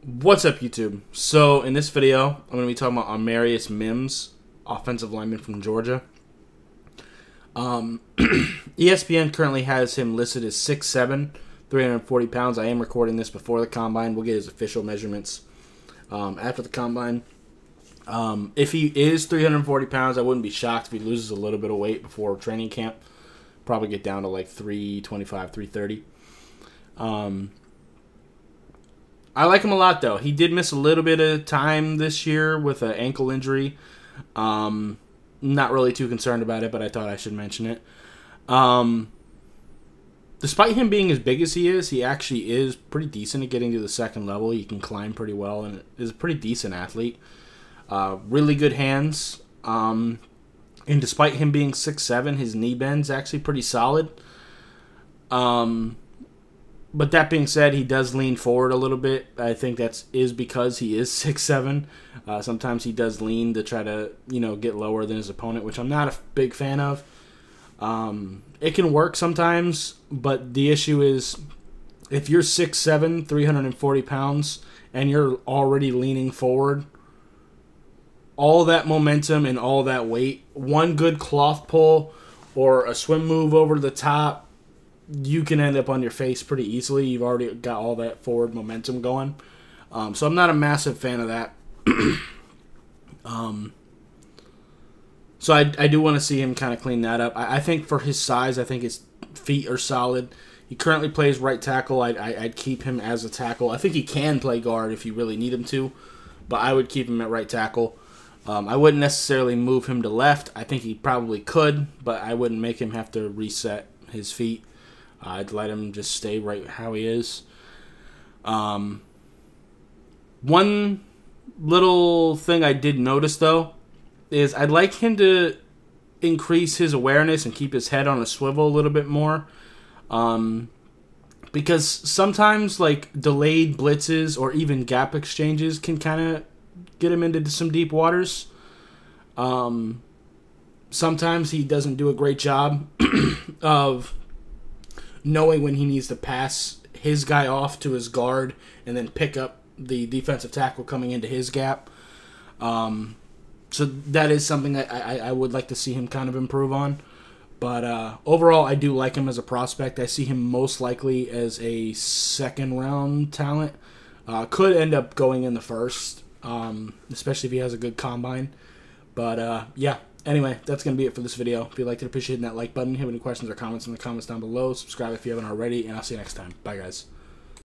What's up, YouTube? So, in this video, I'm going to be talking about Amarius Mims, offensive lineman from Georgia. ESPN currently has him listed as 6'7", 340 pounds. I am recording this before the combine. We'll get his official measurements after the combine. If he is 340 pounds, I wouldn't be shocked if he loses a little bit of weight before training camp. Probably get down to like 325, 330. I like him a lot, though. He did miss a little bit of time this year with an ankle injury. Not really too concerned about it, but I thought I should mention it. Despite him being as big as he actually is pretty decent at getting to the second level. He can climb pretty well and is a pretty decent athlete. Really good hands. And despite him being 6'7", his knee bend's actually pretty solid. But that being said, he does lean forward a little bit. I think that is because he is 6'7". Sometimes he does lean to try to, get lower than his opponent, which I'm not a big fan of. It can work sometimes, but the issue is if you're 6'7", 340 pounds, and you're already leaning forward, all that momentum and all that weight, one good cloth pull or a swim move over the top, you can end up on your face pretty easily. You've already got all that forward momentum going. So I'm not a massive fan of that. So I do want to see him kind of clean that up. I think for his size, I think his feet are solid. He currently plays right tackle. I'd keep him as a tackle. I think he can play guard if you really need him to, but I would keep him at right tackle. I wouldn't necessarily move him to left. I think he probably could, but I wouldn't make him have to reset his feet. I'd let him just stay right how he is. One little thing I did notice, though, is I'd like him to increase his awareness and keep his head on a swivel a little bit more. Because sometimes, like, delayed blitzes or even gap exchanges can kind of get him into some deep waters. Sometimes he doesn't do a great job of knowing when he needs to pass his guy off to his guard and then pick up the defensive tackle coming into his gap. So that is something that I would like to see him kind of improve on. But overall, I do like him as a prospect. I see him most likely as a second-round talent. Could end up going in the first, especially if he has a good combine. But, yeah. Anyway, that's going to be it for this video. If you liked it, appreciate that like button. If you have any questions or comments in the comments down below, subscribe if you haven't already, and I'll see you next time. Bye, guys.